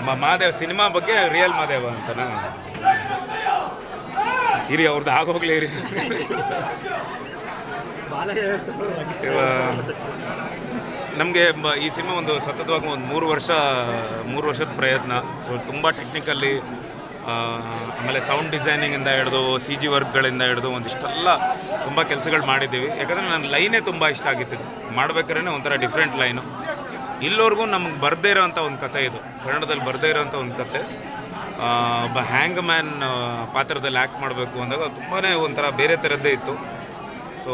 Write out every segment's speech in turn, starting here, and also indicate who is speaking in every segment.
Speaker 1: Mahadev cinema ಬಗ್ಗೆ real Mahadeva ಅಂತನಾ ಇರಿ ಅವ್ರದ್ದು ಆಗೋಗ್ಲಿ ಇರಿ. ನಮಗೆ ಈ ಸಿನಿಮಾ ಒಂದು ಸತತವಾಗಿ ಒಂದು 3 ವರ್ಷದ ಪ್ರಯತ್ನ. ಸೊ ತುಂಬ ಟೆಕ್ನಿಕಲ್ಲಿ, ಆಮೇಲೆ ಸೌಂಡ್ ಡಿಸೈನಿಂಗಿಂದ ಹಿಡಿದು CG ವರ್ಕ್ಗಳಿಂದ ಹಿಡಿದು ಒಂದಿಷ್ಟೆಲ್ಲ ತುಂಬ ಕೆಲಸಗಳು ಮಾಡಿದ್ದೀವಿ. ಯಾಕಂದರೆ ನನ್ನ ಲೈನೇ ತುಂಬ ಇಷ್ಟ ಆಗಿತ್ತು. ಮಾಡ್ಬೇಕಾದ್ರೆ ಒಂಥರ ಡಿಫ್ರೆಂಟ್ ಲೈನು. ಇಲ್ಲಿವರೆಗೂ ನಮಗೆ ಬರದೇ ಇರೋವಂಥ ಒಂದು ಕತೆ ಇದು, ಕನ್ನಡದಲ್ಲಿ ಬರದೇ ಇರೋವಂಥ ಒಂದು ಕತೆ. ಒಬ್ಬ ಹ್ಯಾಂಗ್ ಮ್ಯಾನ್ ಪಾತ್ರದಲ್ಲಿ ಆ್ಯಕ್ಟ್ ಮಾಡಬೇಕು ಅಂದಾಗ ತುಂಬಾ ಒಂಥರ ಬೇರೆ ಥರದ್ದೇ ಇತ್ತು. ಸೊ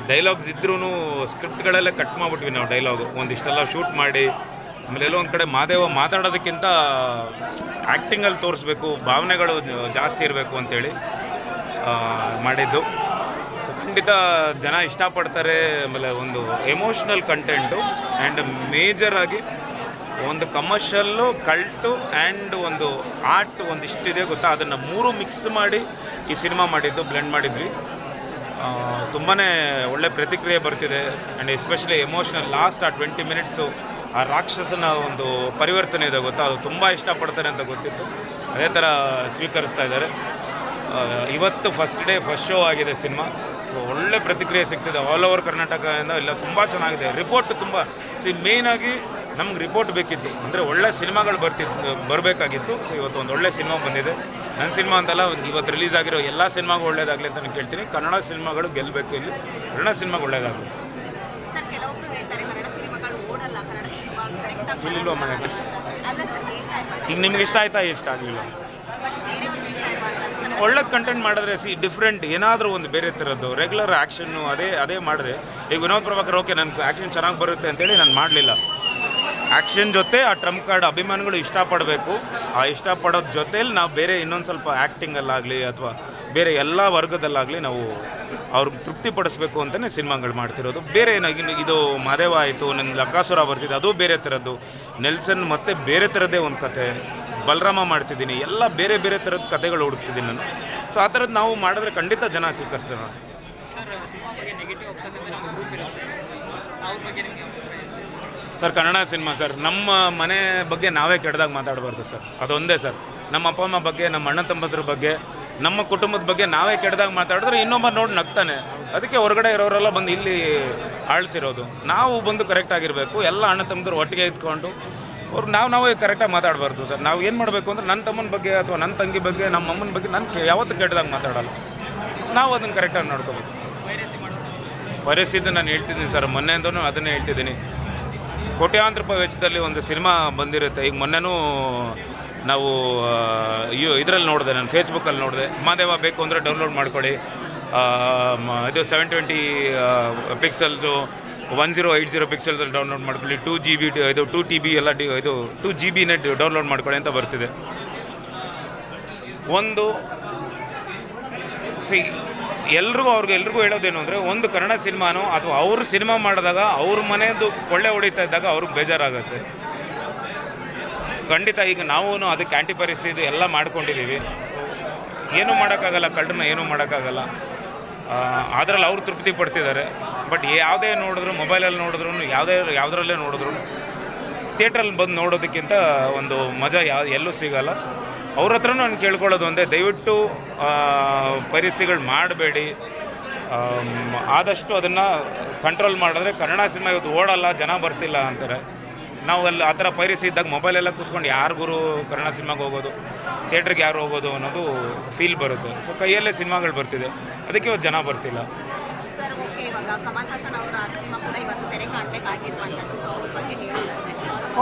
Speaker 1: ಡೈಲಾಗ್ಸ್ ಇದ್ರೂ ಸ್ಕ್ರಿಪ್ಟ್ಗಳಲ್ಲೇ ಕಟ್ ಮಾಡಿಬಿಟ್ವಿ ನಾವು ಡೈಲಾಗು. ಒಂದಿಷ್ಟೆಲ್ಲ ಶೂಟ್ ಮಾಡಿ, ಆಮೇಲೆ ಎಲ್ಲೋ ಒಂದು ಕಡೆ ಮಹಾದೇವ ಮಾತಾಡೋದಕ್ಕಿಂತ ಆ್ಯಕ್ಟಿಂಗಲ್ಲಿ ತೋರಿಸ್ಬೇಕು, ಭಾವನೆಗಳು ಜಾಸ್ತಿ ಇರಬೇಕು ಅಂಥೇಳಿ ಮಾಡಿದ್ದು. ಸೊ ಖಂಡಿತ ಜನ ಇಷ್ಟಪಡ್ತಾರೆ. ಆಮೇಲೆ ಒಂದು ಎಮೋಷ್ನಲ್ ಕಂಟೆಂಟು ಆ್ಯಂಡ್ ಮೇಜರಾಗಿ ಒಂದು ಕಮರ್ಷಲ್ಲು, ಕಲ್ಟು ಆ್ಯಂಡ್ ಒಂದು ಆರ್ಟ್ ಒಂದಿಷ್ಟಿದೆ ಗೊತ್ತಾ, ಅದನ್ನು 3 ಮಿಕ್ಸ್ ಮಾಡಿ ಈ ಸಿನಿಮಾ ಮಾಡಿದ್ದು, ಬ್ಲೆಂಡ್ ಮಾಡಿದ್ವಿ. ತುಂಬಾ ಒಳ್ಳೆ ಪ್ರತಿಕ್ರಿಯೆ ಬರ್ತಿದೆ. ಆ್ಯಂಡ್ ಎಸ್ಪೆಷಲಿ ಎಮೋಷ್ನಲ್ ಲಾಸ್ಟ್ ಆ 20 ಮಿನಿಟ್ಸು ಆ ರಾಕ್ಷಸನ ಒಂದು ಪರಿವರ್ತನೆ ಇದೆ ಗೊತ್ತಾ, ಅದು ತುಂಬ ಇಷ್ಟಪಡ್ತಾರೆ ಅಂತ ಗೊತ್ತಿತ್ತು. ಅದೇ ಥರ ಸ್ವೀಕರಿಸ್ತಾ ಇದ್ದಾರೆ. ಇವತ್ತು ಫಸ್ಟ್ ಡೇ ಫಸ್ಟ್ ಶೋ ಆಗಿದೆ ಸಿನಿಮಾ. ಸೊ ಒಳ್ಳೆ ಪ್ರತಿಕ್ರಿಯೆ ಸಿಗ್ತಿದೆ ಆಲ್ ಓವರ್ ಕರ್ನಾಟಕದಿಂದ. ಇಲ್ಲ ತುಂಬ ಚೆನ್ನಾಗಿದೆ. ರಿಪೋರ್ಟ್ ತುಂಬ ಮೇಯ್ನಾಗಿ ನಮ್ಗೆ ರಿಪೋರ್ಟ್ ಬೇಕಿತ್ತು, ಅಂದರೆ ಒಳ್ಳೆ ಸಿನಿಮಾಗಳು ಬರಬೇಕಾಗಿತ್ತು. ಸೊ ಇವತ್ತು ಒಂದು ಒಳ್ಳೆ ಸಿನಿಮಾ ಬಂದಿದೆ. ನನ್ನ ಸಿನಿಮಾ ಅಂತಲ್ಲ, ಇವತ್ತು ರಿಲೀಸ್ ಆಗಿರೋ ಎಲ್ಲ ಸಿನಿಮಾಗಳು ಒಳ್ಳೇದಾಗಲಿ ಅಂತ ನಾನು ಕೇಳ್ತೀನಿ. ಕನ್ನಡ ಸಿನಿಮಾಗಳು ಗೆಲ್ಲಬೇಕು, ಇಲ್ಲಿ ಕನ್ನಡ ಸಿನಿಮಾಗಳು ಒಳ್ಳೇದಾಗಲಿ. ಈಗ ನಿಮ್ಗೆ ಇಷ್ಟ ಆಯ್ತಾ, ಇಷ್ಟ ಆಗಲಿಲ್ಲ? ಒಳ್ಳೆ ಕಂಟೆಂಟ್ ಮಾಡಿದ್ರೆ ಡಿಫ್ರೆಂಟ್ ಏನಾದರೂ ಒಂದು ಬೇರೆ ಥರದ್ದು. ರೆಗ್ಯುಲರ್ ಆ್ಯಕ್ಷನ್ನು ಅದೇ ಮಾಡಿದ್ರೆ, ಈಗ ವಿನೋದ್ ಪ್ರಭಾಕರ್ ಓಕೆ ನನಗೆ ಆ್ಯಕ್ಷನ್ ಚೆನ್ನಾಗಿ ಬರುತ್ತೆ ಅಂತೇಳಿ ನಾನು ಮಾಡಲಿಲ್ಲ. ಆ್ಯಕ್ಷನ್ ಜೊತೆ ಆ ಟ್ರಂಪ್ ಕಾರ್ಡ್ ಅಭಿಮಾನಿಗಳು ಇಷ್ಟಪಡಬೇಕು. ಆ ಇಷ್ಟಪಡೋದ್ರ ಜೊತೇಲಿ ನಾವು ಬೇರೆ ಇನ್ನೊಂದು ಸ್ವಲ್ಪ ಆ್ಯಕ್ಟಿಂಗಲ್ಲಾಗಲಿ ಅಥವಾ ಬೇರೆ ಎಲ್ಲ ವರ್ಗದಲ್ಲಾಗಲಿ ನಾವು ಅವ್ರಿಗೆ ತೃಪ್ತಿಪಡಿಸ್ಬೇಕು ಅಂತಲೇ ಸಿನಿಮಾಗಳು ಮಾಡ್ತಿರೋದು. ಬೇರೆ ಏನಾಗಿ ಇದು ಮಹಾದೇವ ಆಯಿತು, ನನ್ನ ಲಂಕಾಸುರ ಬರ್ತಿದೆ, ಅದು ಬೇರೆ ಥರದ್ದು. ನೆಲ್ಸನ್ ಮತ್ತೆ ಬೇರೆ ಥರದ್ದೇ ಒಂದು ಕತೆ. ಬಲರಾಮ ಮಾಡ್ತಿದ್ದೀನಿ, ಎಲ್ಲ ಬೇರೆ ಬೇರೆ ಥರದ ಕತೆಗಳು ಹುಡುಕ್ತಿದ್ದೀನಿ ನಾನು. ಸೊ ಆ ಥರದ್ದು ನಾವು ಮಾಡಿದ್ರೆ ಖಂಡಿತ ಜನ ಸ್ವೀಕರಿಸೋಣ. ಸರ್ ಕನ್ನಡ ಸಿನಿಮಾ ಸರ್, ನಮ್ಮ ಮನೆ ಬಗ್ಗೆ ನಾವೇ ಕೆಟ್ಟದಾಗ ಮಾತಾಡಬಾರ್ದು ಸರ್, ಅದೊಂದೇ ಸರ್. ನಮ್ಮ ಅಪ್ಪ ಅಮ್ಮ ಬಗ್ಗೆ, ನಮ್ಮ ಅಣ್ಣ ತಮ್ಮದ್ರ ಬಗ್ಗೆ, ನಮ್ಮ ಕುಟುಂಬದ ಬಗ್ಗೆ ನಾವೇ ಕೆಟ್ಟದಾಗ ಮಾತಾಡಿದ್ರೆ ಇನ್ನೊಬ್ಬ ನೋಡಿ ನಗ್ತಾನೆ. ಅದಕ್ಕೆ ಹೊರಗಡೆ ಇರೋರೆಲ್ಲ ಬಂದು ಇಲ್ಲಿ ಆಳ್ತಿರೋದು. ನಾವು ಬಂದು ಕರೆಕ್ಟಾಗಿರಬೇಕು. ಎಲ್ಲ ಅಣ್ಣ ತಮ್ಮದ್ರು ಒಟ್ಟಿಗೆ ಇದ್ಕೊಂಡು ಅವ್ರು ನಾವೇ ಕರೆಕ್ಟಾಗಿ ಮಾತಾಡಬಾರ್ದು ಸರ್. ನಾವು ಏನು ಮಾಡಬೇಕು ಅಂದರೆ ನನ್ನ ತಮ್ಮನ ಬಗ್ಗೆ ಅಥವಾ ನನ್ನ ತಂಗಿ ಬಗ್ಗೆ, ನಮ್ಮ ಅಮ್ಮನ ಬಗ್ಗೆ ನಾನು ಯಾವತ್ತೂ ಕೆಟ್ಟದಾಗ ಮಾತಾಡೋಲ್ಲ. ನಾವು ಅದನ್ನು ಕರೆಕ್ಟಾಗಿ ನೋಡ್ಕೋಬೇಕು. ವಯಸ್ಸಿದ್ದು ನಾನು ಹೇಳ್ತಿದ್ದೀನಿ ಸರ್, ಮೊನ್ನೆಯಿಂದನೂ ಅದನ್ನೇ ಹೇಳ್ತಿದ್ದೀನಿ. ಕೋಟ್ಯಾಂತರ ರೂಪಾಯಿ ವೆಚ್ಚದಲ್ಲಿ ಒಂದು ಸಿನಿಮಾ ಬಂದಿರುತ್ತೆ. ಈಗ ಮೊನ್ನೆನೂ ನಾವು ಇದರಲ್ಲಿ ನೋಡಿದೆ, ನಾನು ಫೇಸ್ಬುಕ್ಕಲ್ಲಿ ನೋಡಿದೆ. ಮಹಾದೇವ ಬೇಕು ಅಂದರೆ ಡೌನ್ಲೋಡ್ ಮಾಡ್ಕೊಳ್ಳಿ, ಇದು 720 ಪಿಕ್ಸೆಲ್ಸು 1080 ಪಿಕ್ಸೆಲ್ಸಲ್ಲಿ ಡೌನ್ಲೋಡ್ ಮಾಡ್ಕೊಳ್ಳಿ, 2 GB ಇದು 2 TB ಎಲ್ಲ ಇದು 2 GB ನೆಟ್ ಡೌನ್ಲೋಡ್ ಮಾಡ್ಕೊಳ್ಳಿ ಅಂತ ಬರ್ತಿದೆ. ಒಂದು ಎಲ್ರಿಗೂ ಹೇಳೋದೇನು ಅಂದರೆ, ಒಂದು ಕನ್ನಡ ಸಿನಿಮಾನೋ ಅಥವಾ ಅವ್ರ ಸಿನಿಮಾ ಮಾಡಿದಾಗ ಅವ್ರ ಮನೆಯದು ಕೊಳ್ಳೆ ಹೊಡಿತಾ ಇದ್ದಾಗ ಅವ್ರಿಗೆ ಬೇಜಾರಾಗುತ್ತೆ ಖಂಡಿತ. ಈಗ ನಾವು ಅದಕ್ಕೆ ಆ್ಯಂಟಿ ಪರಿಸ್ಥಿತಿ ಎಲ್ಲ ಮಾಡ್ಕೊಂಡಿದ್ದೀವಿ. ಏನೂ ಮಾಡೋಕ್ಕಾಗಲ್ಲ, ಕಳ್ಳನ್ನ ಏನೂ ಮಾಡೋಕ್ಕಾಗಲ್ಲ. ಅದರಲ್ಲಿ ಅವ್ರು ತೃಪ್ತಿ ಪಡ್ತಿದ್ದಾರೆ. ಬಟ್ ಯಾವುದೇ ನೋಡಿದ್ರು, ಮೊಬೈಲಲ್ಲಿ ನೋಡಿದ್ರು, ಯಾವುದರಲ್ಲೇ ನೋಡಿದ್ರು, ಥಿಯೇಟ್ರಲ್ಲಿ ಬಂದು ನೋಡೋದಕ್ಕಿಂತ ಒಂದು ಮಜಾ ಎಲ್ಲೂ ಸಿಗೋಲ್ಲ. ಅವ್ರ ಹತ್ರನೂ ನಾನು ಕೇಳ್ಕೊಳ್ಳೋದು ಒಂದೇ, ದಯವಿಟ್ಟು ಪರಿಸ್ಥಿತಿಗಳು ಮಾಡಬೇಡಿ. ಆದಷ್ಟು ಅದನ್ನು ಕಂಟ್ರೋಲ್ ಮಾಡಿದ್ರೆ ಕನ್ನಡ ಸಿನಿಮಾ ಇವತ್ತು ಓಡಲ್ಲ, ಜನ ಬರ್ತಿಲ್ಲ ಅಂತಾರೆ. ನಾವು ಅಲ್ಲಿ ಆ ಥರ ಪರಿಸ್ಥಿತಿ ಇದ್ದಾಗ ಮೊಬೈಲೆಲ್ಲ ಕೂತ್ಕೊಂಡು ಯಾರಿಗೂ ಕನ್ನಡ ಸಿನಿಮಾಗೆ ಹೋಗೋದು, ಥಿಯೇಟ್ರಿಗೆ ಯಾರು ಹೋಗೋದು ಅನ್ನೋದು ಫೀಲ್ ಬರುತ್ತೆ. ಸೊ ಕೈಯಲ್ಲೇ ಸಿನಿಮಾಗಳು ಬರ್ತಿದೆ, ಅದಕ್ಕೆ ಇವತ್ತು ಜನ ಬರ್ತಿಲ್ಲ.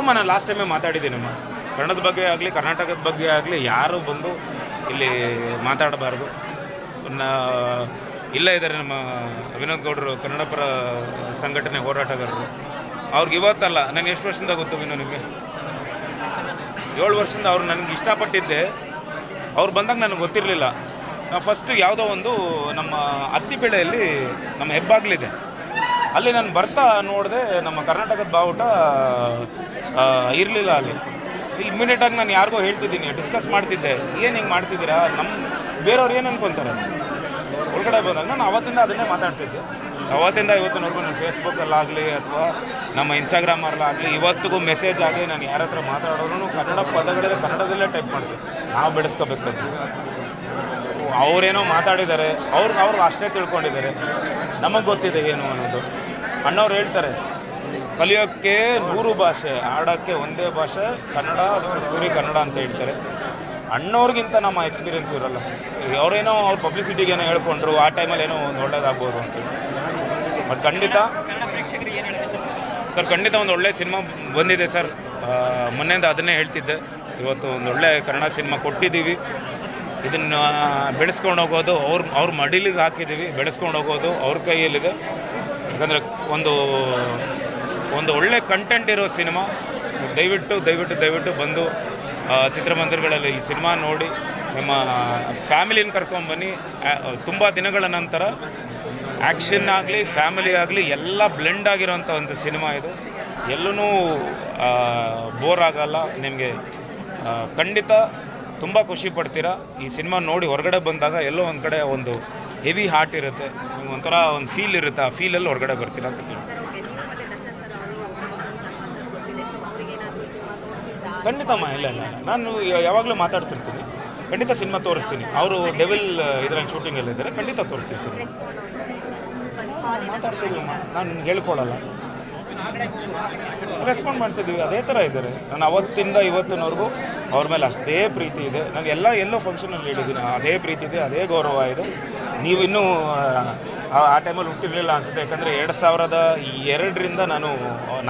Speaker 1: ನಾನು ಲಾಸ್ಟ್ ಟೈಮೇ ಮಾತಾಡಿದ್ದೀನಮ್ಮ, ಕನ್ನಡದ ಬಗ್ಗೆ ಆಗಲಿ ಕರ್ನಾಟಕದ ಬಗ್ಗೆ ಆಗಲಿ ಯಾರೂ ಬಂದು ಇಲ್ಲಿ ಮಾತಾಡಬಾರ್ದು. ಇಲ್ಲೇ ಇದ್ದಾರೆ ನಮ್ಮ ವಿನೋದ್ ಗೌಡರು, ಕನ್ನಡ ಪರ ಸಂಘಟನೆ ಹೋರಾಟಗಾರರು. ಅವ್ರಿಗೆ ಇವತ್ತಲ್ಲ, ನನಗೆ ಎಷ್ಟು ವರ್ಷದಿಂದ ಗೊತ್ತು ವಿನೋ ನಿಮಗೆ? 7 ವರ್ಷದಿಂದ ಅವ್ರು ನನಗೆ ಇಷ್ಟಪಟ್ಟಿದ್ದೆ. ಅವ್ರು ಬಂದಾಗ ನನಗೆ ಗೊತ್ತಿರಲಿಲ್ಲ. ನಾವು ಫಸ್ಟು ಯಾವುದೋ ಒಂದು ನಮ್ಮ ಅತ್ತಿಪೇಳೆಯಲ್ಲಿ ನಮ್ಮ ಹೆಬ್ಬಾಗ್ಲಿದೆ, ಅಲ್ಲಿ ನಾನು ಬರ್ತಾ ನೋಡಿದೆ ನಮ್ಮ ಕರ್ನಾಟಕದ ಬಾವುಟ ಇರಲಿಲ್ಲ ಅಲ್ಲಿ. ಇಮ್ಮಿಡಿಯೇಟಾಗಿ ನಾನು ಯಾರಿಗೋ ಹೇಳ್ತಿದ್ದೀನಿ, ಡಿಸ್ಕಸ್ ಮಾಡ್ತಿದ್ದೆ, ಏನು ಹಿಂಗೆ ಮಾಡ್ತಿದ್ದೀರಾ, ಬೇರೆಯವ್ರು ಏನು ಅನ್ಕೊತಾರೆ ಒಳಗಡೆ ಬಂದಾಗ. ನಾನು ಅವತ್ತಿಂದ ಅದನ್ನೇ ಮಾತಾಡ್ತಿದ್ದೆ. ಅವತ್ತಿಂದ ಇವತ್ತಿನವರೆಗೂ ನನ್ನ ಫೇಸ್ಬುಕ್ಕಲ್ಲಾಗಲಿ ಅಥವಾ ನಮ್ಮ ಇನ್ಸ್ಟಾಗ್ರಾಮಲ್ಲಾಗಲಿ ಇವತ್ತಿಗೂ ಮೆಸೇಜ್ ಆಗಲಿ ನಾನು ಯಾರ ಹತ್ರ ಮಾತಾಡೋರು ಕನ್ನಡ ಪದಗಳಿದೆ, ಕನ್ನಡದಲ್ಲೇ ಟೈಪ್ ಮಾಡ್ತೀವಿ. ನಾವು ಬೆಳೆಸ್ಕೋಬೇಕು ಅದು. ಅವರೇನೋ ಮಾತಾಡಿದ್ದಾರೆ, ಅವ್ರಿಗೆ ಅಷ್ಟೇ ತಿಳ್ಕೊಂಡಿದ್ದಾರೆ, ನಮಗೆ ಗೊತ್ತಿದೆ ಏನು ಅನ್ನೋದು. ಅಣ್ಣವ್ರು ಹೇಳ್ತಾರೆ ಕಲಿಯೋಕ್ಕೆ 100 ಭಾಷೆ, ಆಡೋಕ್ಕೆ ಒಂದೇ ಭಾಷೆ ಕನ್ನಡ, ಅದು ಕಸ್ತೂರಿ ಕನ್ನಡ ಅಂತ ಹೇಳ್ತಾರೆ. ಅಣ್ಣವ್ರಿಗಿಂತ ನಮ್ಮ ಎಕ್ಸ್ಪೀರಿಯೆನ್ಸ್ ಇರೋಲ್ಲ. ಅವರೇನೋ ಅವ್ರ ಪಬ್ಲಿಸಿಟಿಗೇನೋ ಹೇಳ್ಕೊಂಡ್ರು, ಆ ಟೈಮಲ್ಲಿ ಏನೋ ಒಂದು ಒಳ್ಳೇದಾಗ್ಬೋದು ಅಂತ. ಮತ್ತು ಖಂಡಿತ ಸರ್, ಖಂಡಿತ ಒಂದು ಒಳ್ಳೆ ಸಿನಿಮಾ ಬಂದಿದೆ ಸರ್. ಮೊನ್ನೆಯಿಂದ ಅದನ್ನೇ ಹೇಳ್ತಿದ್ದೆ. ಇವತ್ತು ಒಂದು ಒಳ್ಳೆ ಕನ್ನಡ ಸಿನಿಮಾ ಕೊಟ್ಟಿದ್ದೀವಿ. ಇದನ್ನು ಬೆಳೆಸ್ಕೊಂಡು ಹೋಗೋದು ಅವ್ರ ಮಡಿಲಿಗೆ ಹಾಕಿದ್ದೀವಿ. ಬೆಳೆಸ್ಕೊಂಡು ಹೋಗೋದು ಅವ್ರ ಕೈಯಲ್ಲಿದೆ. ಯಾಕಂದರೆ ಒಂದು ಒಳ್ಳೆ ಕಂಟೆಂಟ್ ಇರೋ ಸಿನಿಮಾ. ಸೊ ದಯವಿಟ್ಟು ಬಂದು ಚಿತ್ರಮಂದಿರಗಳಲ್ಲಿ ಈ ಸಿನಿಮಾ ನೋಡಿ ನಿಮ್ಮ ಫ್ಯಾಮಿಲಿನ ಕರ್ಕೊಂಡ್ಬನ್ನಿ. ತುಂಬ ದಿನಗಳ ನಂತರ ಆ್ಯಕ್ಷನ್ ಆಗಲಿ ಫ್ಯಾಮಿಲಿ ಆಗಲಿ ಎಲ್ಲ ಬ್ಲೆಂಡ್ ಆಗಿರೋಂಥ ಒಂದು ಸಿನಿಮಾ ಇದು. ಎಲ್ಲೂ ಬೋರ್ ಆಗಲ್ಲ ನಿಮಗೆ. ಖಂಡಿತ ತುಂಬ ಖುಷಿ ಪಡ್ತೀರಾ. ಈ ಸಿನಿಮಾ ನೋಡಿ ಹೊರಗಡೆ ಬಂದಾಗ ಎಲ್ಲೋ ಒಂದು ಕಡೆ ಒಂದು ಹೆವಿ ಹಾರ್ಟ್ ಇರುತ್ತೆ, ನಿಮ್ಗೆ ಒಂಥರ ಒಂದು ಫೀಲ್ ಇರುತ್ತೆ. ಆ ಫೀಲಲ್ಲಿ ಹೊರಗಡೆ ಬರ್ತೀರಾ ಅಂತ ಖಂಡಿತಮ್ಮ. ಇಲ್ಲ ನಾನು ಯಾವಾಗಲೂ ಮಾತಾಡ್ತಿರ್ತೀನಿ. ಖಂಡಿತ ಸಿನಿಮಾ ತೋರಿಸ್ತೀನಿ. ಅವರು ಡೆವಿಲ್ ಇದರಲ್ಲಿ ಶೂಟಿಂಗಲ್ಲಿದ್ದಾರೆ. ಖಂಡಿತ ತೋರಿಸ್ತೀನಿ ಸಿನಿಮಾ. ಮಾತಾಡ್ತಿದ್ದೀವಮ್ಮ, ನಾನು ಹೇಳ್ಕೊಡಲ್ಲ, ರೆಸ್ಪಾಂಡ್ ಮಾಡ್ತಿದ್ದೀವಿ. ಅದೇ ಥರ ಇದ್ದಾರೆ. ನಾನು ಅವತ್ತಿಂದ ಇವತ್ತಿನವರೆಗೂ ಅವ್ರ ಮೇಲೆ ಅಷ್ಟೇ ಪ್ರೀತಿ ಇದೆ. ನಾನು ಎಲ್ಲೋ ಫಂಕ್ಷನಲ್ಲಿ ಹೇಳಿದ್ದೀನಿ, ಅದೇ ಪ್ರೀತಿ ಇದೆ, ಅದೇ ಗೌರವ ಇದೆ. ನೀವು ಇನ್ನೂ ಆ ಟೈಮಲ್ಲಿ ಹುಟ್ಟಿರಲಿಲ್ಲ ಅನಿಸುತ್ತೆ. ಯಾಕಂದರೆ 2002ರಿಂದ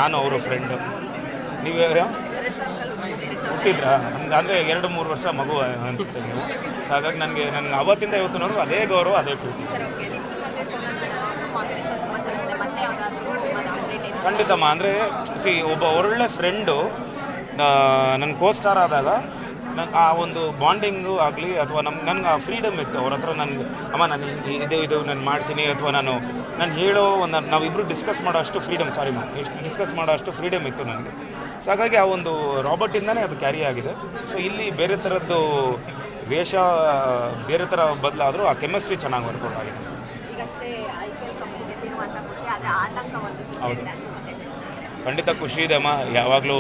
Speaker 1: ನಾನು ಅವರು ಫ್ರೆಂಡು. ನೀವು ಹುಟ್ಟಿದ್ರಾ? ಅಂದರೆ 2-3 ವರ್ಷ ಮಗು ಅನಿಸುತ್ತೆ ನೀವು. ಸೊ ಹಾಗಾಗಿ ನನಗೆ ಅವತ್ತಿಂದ ಇವತ್ತಿನವರೆಗೂ ಅದೇ ಗೌರವ, ಅದೇ ಪ್ರೀತಿ. ಖಂಡಿತಮ್ಮ. ಅಂದರೆ ಒಬ್ಬ ಒಳ್ಳೆ ಫ್ರೆಂಡು ನನ್ನ ಕೋಸ್ಟಾರ್ ಆದಾಗ ಆ ಒಂದು ಬಾಂಡಿಂಗು ಆಗಲಿ ಅಥವಾ ನನಗೆ ಆ ಫ್ರೀಡಮ್ ಇತ್ತು ಅವ್ರ ಹತ್ರ. ಅಮ್ಮ ನಾನು ಇದು ನಾನು ಮಾಡ್ತೀನಿ ಅಥವಾ ನಾನು ಹೇಳೋ ನಾವಿಬ್ಬರು ಡಿಸ್ಕಸ್ ಮಾಡೋ ಅಷ್ಟು ಫ್ರೀಡಮ್, ಡಿಸ್ಕಸ್ ಮಾಡೋ ಅಷ್ಟು ಫ್ರೀಡಮ್ ಇತ್ತು ನನಗೆ. ಸೊ ಹಾಗಾಗಿ ಆ ಒಂದು ರಾಬರ್ಟಿಂದನೇ ಅದು ಕ್ಯಾರಿ ಆಗಿದೆ. ಸೊ ಇಲ್ಲಿ ಬೇರೆ ಥರದ್ದು ವೇಷ ಬೇರೆ ಥರ ಬದಲಾದರೂ ಆ ಕೆಮಿಸ್ಟ್ರಿ ಚೆನ್ನಾಗಿ ವರ್ಕೌಟ್ ಆಗಿದೆ. ಹೌದು, ಖಂಡಿತ ಖುಷಿ ಇದೆ ಅಮ್ಮ. ಯಾವಾಗಲೂ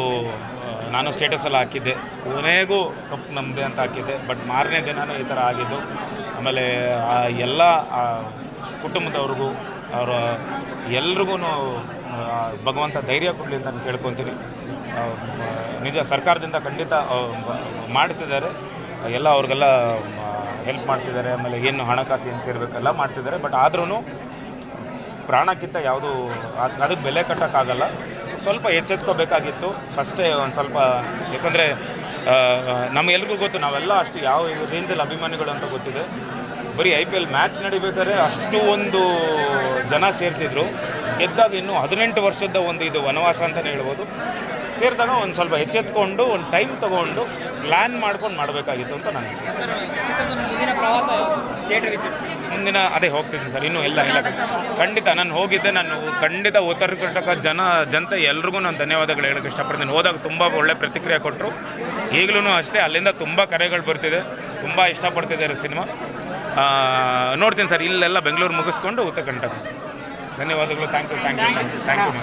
Speaker 1: ನಾನು ಸ್ಟೇಟಸಲ್ಲಿ ಹಾಕಿದ್ದೆ, ಕೊನೆಗೂ ಕಪ್ ನಮ್ಮದೇ ಅಂತ ಹಾಕಿದ್ದೆ. ಬಟ್ ಮಾರನೇ ದಿನವೇ ಈ ಥರ ಆಗಿದ್ದು. ಆಮೇಲೆ ಎಲ್ಲ ಕುಟುಂಬದವ್ರಿಗೂ ಎಲ್ರಿಗೂ ಭಗವಂತ ಧೈರ್ಯ ಕೊಡಲಿ ಅಂತ ನಾನು ಕೇಳ್ಕೊತೀನಿ. ನಿಜ ಸರ್ಕಾರದಿಂದ ಖಂಡಿತ ಮಾಡ್ತಿದ್ದಾರೆ, ಎಲ್ಲ ಅವ್ರಿಗೆಲ್ಲ ಹೆಲ್ಪ್ ಮಾಡ್ತಿದ್ದಾರೆ. ಆಮೇಲೆ ಏನು ಹಣಕಾಸು ಏನು ಸೇರಬೇಕೆಲ್ಲ ಮಾಡ್ತಿದ್ದಾರೆ. ಬಟ್ ಆದ್ರೂ ಪ್ರಾಣಕ್ಕಿಂತ ಯಾವುದು ಅದಕ್ಕೆ ಬೆಲೆ ಕಟ್ಟೋಕ್ಕಾಗಲ್ಲ. ಸ್ವಲ್ಪ ಎಚ್ಚೆತ್ಕೋಬೇಕಾಗಿತ್ತು ಫಸ್ಟೇ ಒಂದು ಸ್ವಲ್ಪ. ಯಾಕಂದರೆ ನಮಗೆಲ್ರಿಗೂ ಗೊತ್ತು, ನಾವೆಲ್ಲ ಅಷ್ಟು ಯಾವ ರೇಂಜಲ್ಲಿ ಅಭಿಮಾನಿಗಳು ಅಂತ ಗೊತ್ತಿದೆ. ಬರೀ IPL ಮ್ಯಾಚ್ ನಡಿಬೇಕಾದ್ರೆ ಅಷ್ಟು ಒಂದು ಜನ ಸೇರ್ತಿದ್ರು. ಗೆದ್ದಾಗ ಇನ್ನೂ 18 ವರ್ಷದ ಇದು ವನವಾಸ ಅಂತಲೇ ಹೇಳ್ಬೋದು. ಸೇರಿದಾಗ ಒಂದು ಸ್ವಲ್ಪ ಎಚ್ಚೆತ್ಕೊಂಡು ಒಂದು ಟೈಮ್ ತೊಗೊಂಡು ಪ್ಲ್ಯಾನ್ ಮಾಡ್ಕೊಂಡು ಮಾಡಬೇಕಾಗಿತ್ತು ಅಂತ ನನಗೆ. ಮುಂದಿನ ಅದೇ ಹೋಗ್ತಿದ್ದೀನಿ ಸರ್. ಇನ್ನೂ ಇಲ್ಲ ಖಂಡಿತ ನಾನು ಹೋಗಿದ್ದೆ. ನಾನು ಖಂಡಿತ ಉತ್ತರ ಕರ್ನಾಟಕ ಜನತೆ ಎಲ್ರಿಗೂ ನಾನು ಧನ್ಯವಾದಗಳು ಹೇಳೋಕ್ಕೆ ಇಷ್ಟಪಡ್ತೀನಿ. ಹೋದಾಗ ತುಂಬ ಒಳ್ಳೆ ಪ್ರತಿಕ್ರಿಯೆ ಕೊಟ್ಟರು. ಈಗಲೂ ಅಷ್ಟೇ ಅಲ್ಲಿಂದ ತುಂಬ ಕರೆಗಳು ಬರ್ತಿದೆ, ತುಂಬ ಇಷ್ಟಪಡ್ತಿದ್ದಾರೆ ಸಿನಿಮಾ. ನೋಡ್ತೀನಿ ಸರ್. ಇಲ್ಲೆಲ್ಲ ಬೆಂಗಳೂರು ಮುಗಿಸ್ಕೊಂಡು ಉತ್ತರ ಕರ್ನಾಟಕ. ಧನ್ಯವಾದಗಳು. Thank you.